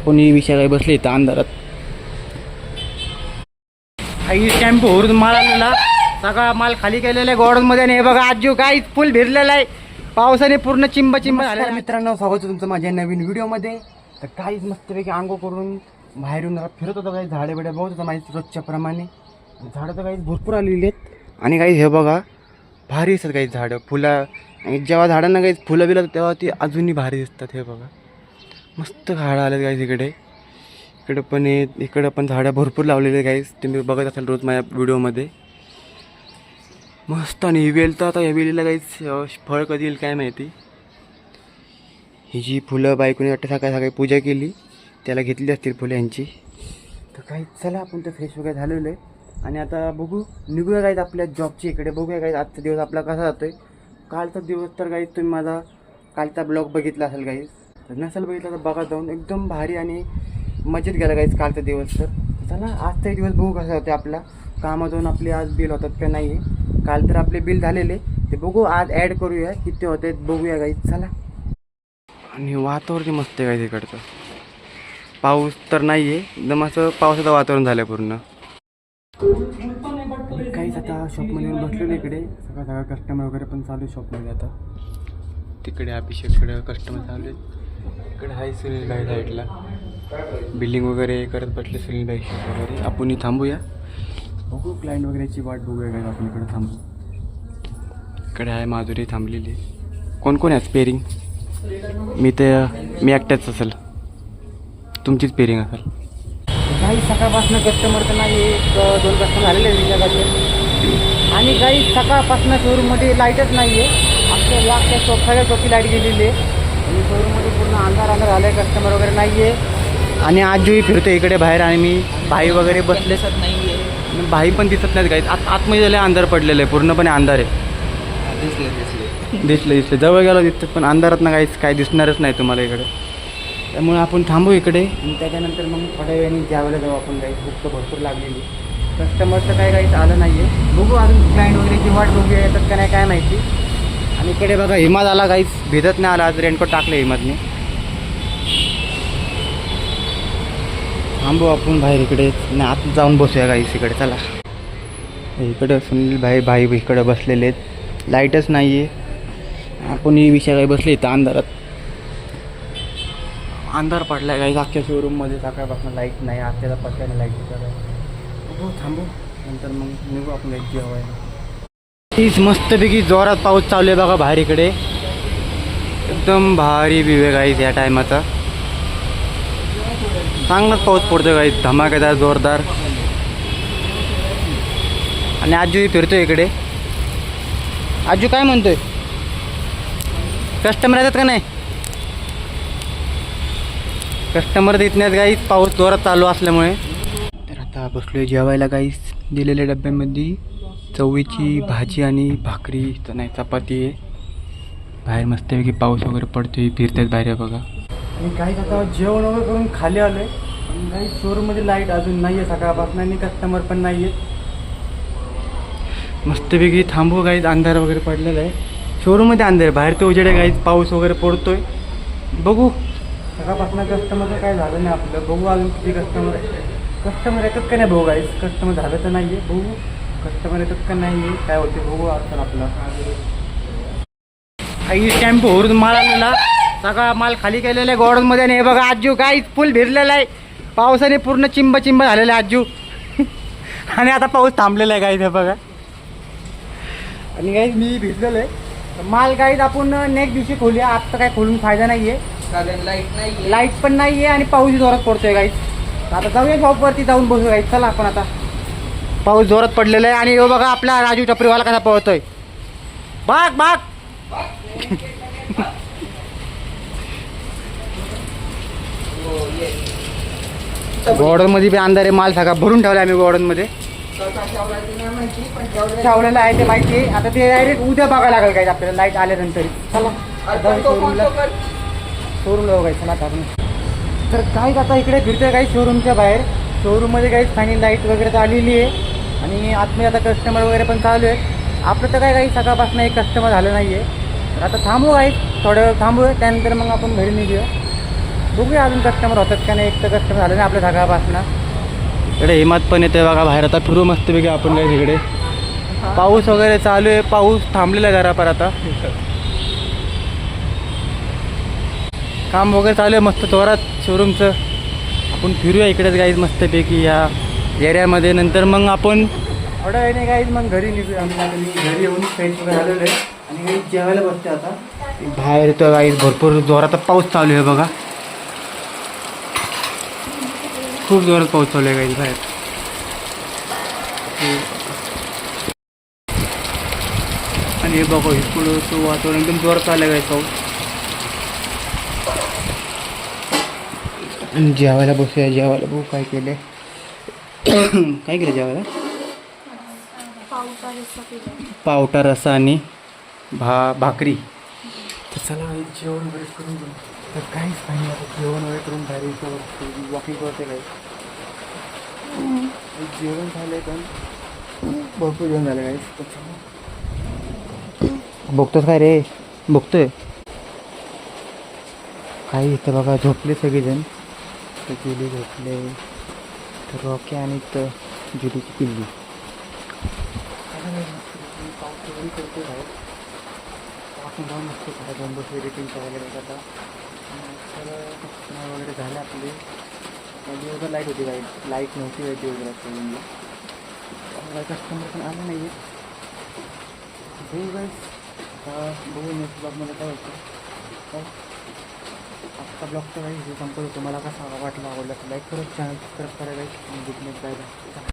आपण विषय काही बसले इथं अंधारात. काही टेम्पो भरून माल आलेला, सगळा माल खाली केलेला आहे गोडाऊनमध्ये. आणि हे बघा आजू काही फुल भिरलेला आहे, पावसाने पूर्ण चिंब झालेला. मित्रांनो, स्वागत आहे तुमचं माझ्या नवीन व्हिडिओमध्ये. तर काहीच मस्तपैकी आंघोळ करून बाहेरून फिरत होतं, काही झाडे बिडे बघत होतं माहिती रोजच्या प्रमाणे. झाडं तर काही भरपूर आलेली आहेत आणि काही हे बघा भारी दिसतात काही झाडं फुलं. आणि जेव्हा झाडांना काही फुलं बिलं तेव्हा ती अजूनही भारी दिसतात. हे बघा मस्त झाडं आलेत काही इकडे पण इकडं पण झाडं भरपूर लावलेले काही तुम्ही बघत असाल रोज माझ्या व्हिडिओमध्ये. मस्त. आणि ही वेल तर आता या वेलीला काहीच फळ कधी येईल काय माहिती. ही जी फुलं बायकोने वाटतं सकाळी पूजा केली, त्याला घेतली असतील फुलं यांची. तर काही चला आपण तर फ्रेश वगैरे झालेलं आहे आणि आता बघू निघूया काहीच आपल्या जॉबच्या इकडे. बघूया काही आजचा दिवस आपला कसा जातो आहे. कालचा दिवस तर काही तुम्ही माझा कालचा ब्लॉग बघितला असेल काही, तर नसेल बघितला तर बघा जाऊन. एकदम भारी आणि मजेत गेला काहीच कालचा दिवस. तर चला आजचाही दिवस बघू कसा होते आपला. कामातून आपले आज बिल होतात का नाही. काल तर आपले बिल झालेले, ते बघू आज ॲड करूया किती होते बघूया काही. चला. आणि वातावरण मस्त आहे काही तिकडचं. पाऊस तर नाही आहे, एकदम असं पावसाचं वातावरण झालं पूर्ण. काहीच आता शॉपमध्ये बसलेलं इकडे. सगळं कस्टमर वगैरे पण चालू आहे शॉपमध्ये. आता तिकडे अभिषेककडे कस्टमर चालू आहेत. इकडे आहे सुनील भाई साईडला बिल्डिंग वगैरे करत बसले सुनील भाई वगैरे. आपण थांबूया, बघू क्लायंट वगैरेची वाट बघूया काय. आपण इकडे थांबू. इकडे आहे माधुरी थांबलेली. कोण कोण आहे पेरिंग? मी एकट्याच असेल, तुमचीच पेरिंग असेल. काही सकाळपासून कस्टमर तर नाही, एक दोन कस्टमर झालेले आहेत. आणि काही सकाळपासून शोरूममध्ये लाईटच नाही आहे. आपल्या सगळ्या चौकी लाईट गेलेली आहे आणि शोरूममध्ये पूर्ण अंधार झाला आहे, कस्टमर वगैरे नाही आहे. आणि आजही फिरतो इकडे बाहेर आणि मी भाई वगैरे बसले नाही आहे. भाई पण दिसत नाहीत काही. आतमध्ये झाले अंधार पडलेलं आहे, पूर्णपणे अंधार आहे. दिसले जवळ गेलो दिसतं, पण अंधारात ना काहीच काय दिसणारच नाही तुम्हाला इकडे. त्यामुळे आपण थांबू इकडे आणि त्याच्यानंतर मग थोड्या वेळाने ज्यावेळेला जाऊ आपण. काही भूक तर भरपूर लागलेली, कस्टमर तर काहीच आलं नाही आहे. बघू अजून क्लायंट वगैरेची वाट बघूया येतात का नाही काय माहिती. आणि इकडे बघा हिमाद आला, काहीच भेटत नाही आला. आज रेनकोट टाकले हिमादने. थांबू आपण बाहेर इकडे आणि आत जाऊन बसूया काहीच इकडे. चला. इकडं सुनील भाई इकडे बसलेले आहेत, लाईटच नाही आहे. आपण ही विषय काही बसले इथं अंधारात. अंधार पडला आहे काही अख्ख्या शोरूममध्ये. सकाळपासून लाईट नाही, आत्याला पत्त्याने लाईट बघू. थांबू नंतर मग निघू आपण एक जेवायला. तीच मस्तपैकी जोरात पाऊस चालू आहे बघा बाहेर इकडे. एकदम भारी विवेक आहे या टायमाचा. चांगलाच पाऊस पडतो काही, धमाकेदार जोरदार. आणि आजूही फिरतोय इकडे. आजू काय म्हणतोय? कस्टमर येतात का नाही? कस्टमर देत नाहीत काहीच, पाऊस जोरात चालू असल्यामुळे. तर आता बसलोय जेवायला काहीच. दिलेल्या डब्यामध्ये चवळीची भाजी आणि भाकरी तर नाही चपाती आहे. बाहेर मस्तपैकी पाऊस वगैरे पडतोय, फिरतात बाहेर बघा. आणि काहीच आता जेवण वगैरे करून खाली आलो आहे. आणि काही शोरूममध्ये लाईट अजून नाही आहे सकाळपासून आणि कस्टमर पण नाही आहेत. मस्तपैकी थांबू. काहीच अंधार वगैरे पडलेला आहे शोरूममध्ये. अंधार बाहेर तो उजेड काहीच, पाऊस वगैरे पडतोय. बघू सकाळपासून कस्टमरचं काय झालं नाही आपलं. बघू अजून किती कस्टमर येतात का नाही. बघू काहीच कस्टमर झालं तर नाही आहे. बघू कस्टमर येतात का नाही आहे, काय होते बघू आता आपलं. काही टेम्पो भरून माल आलेला, सगळा माल खाली केलेला आहे गोडाऊनमध्ये. आणि हे बघा आजू काहीच फुल भिरलेला आहे, पावसाने पूर्ण चिंब झालेला आहे आजू. आणि आता पाऊस थांबलेला आहे काहीच हे बघा. आणि काहीच मी भिजलेलो आहे. माल काहीच आपण नेक्स्ट दिवशी खोलूया, आत्ता काय खोलून फायदा नाही आहे. लाईट पण नाही आहे आणि पाऊस जोरात पडतोय काहीच. आता जाऊया शॉपवरती जाऊन बसू काहीच. चला आपण आता. पाऊस जोरात पडलेला आहे आणि हो बघा आपला राजू टपरीवाला कसा पळतोय. बाग गोडाऊनमध्ये बी अंधार आहे. माल सगळा भरून ठेवला आम्ही गोडाऊनमध्ये. ठेवलेलं आहे ते माहिती आहे. आता ते डायरेक्ट उद्या बघायला लागेल काय आपल्याला लाईट आल्यानंतर. चला शोरूमला बघायचं. चला आपण. तर काहीच आता इकडे फिरतोय काही शोरूमच्या बाहेर. शोरूममध्ये काहीच फायनल लाईट वगैरे तर आलेली आहे आणि आतमध्ये आता कस्टमर वगैरे पण चालू आहेत. आपलं तर काय काही सकाळपासून एक कस्टमर झालं नाही आहे. तर आता थांबू काही थोडं वेळ थांबूया, त्यानंतर मग आपण घरी निघूया. बघूया अजून कस्टमर होतात का नाही. एक तर कस्टमर झालं ना आपल्या सकाळपासनं. इकडे हिमात पण येते बघा बाहेर. आता फिरू मस्तपैकी आपण काय तिकडे. पाऊस वगैरे चालू आहे. पाऊस थांबलेला आहे जरा पर आता. काम वगैरे चालू आहे मस्त जोरात शोरूमचं. आपण फिरूया इकडेच गाईज मस्तपैकी या एरियामध्ये. नंतर मग आपण थोडं आहे नाही गाईज मग घरी निघूया. मी घरी येऊन फ्रेश वगैरे आलेलो आहे आणि काही जेवायला बसते आता. बाहेर येतो गाईज भरपूर जोरात पाऊस चालू आहे बघा. खूप जोरात पाऊस चालू आहे गाईज बाहेर. आणि हे बघा हे पुढं तो वातावरण एकदम जोरात चाललं आहे पाऊस. जेवायला बसूया. जेवायला बघू काय केलं. काय केलं जेवायला. पावटा रस्सा आणि भाकरी. तर चला जेवण वगैरे करून घेऊ. तर काहीच नाही आता जेवण वगैरे करून बाहेर वॉकिंग करते काही. जेवण झालं आहे पण भरपूर जेवण झालं काही. बघतोच काय रे. बघतोय काही इथं बघा झोपले सगळेजण. तर जुली झोपले. तर रॉकी आणि तर जुलीची पिल्ली. पाऊस वगैरे करतो बाहेर. आपण जाऊन नसतो काय दोन बस एडिटिंग करायला गेलं आता. तर कस्टमर वगैरे झाले आपले. दिवसभर लाईट होती बाई. लाईट नव्हती बाई दिवसभरात त्यामुळे कस्टमर पण आलं नाही आहे. बघू बाई बघू नेक्स्ट ब्लॉगमध्ये काय होतं. आजचा ब्लॉगचा काही संपत होतो. मला कसा वाटला आवडला तर लाईक करत चॅनल सबस्क्राईब करायला. Good night bye bye.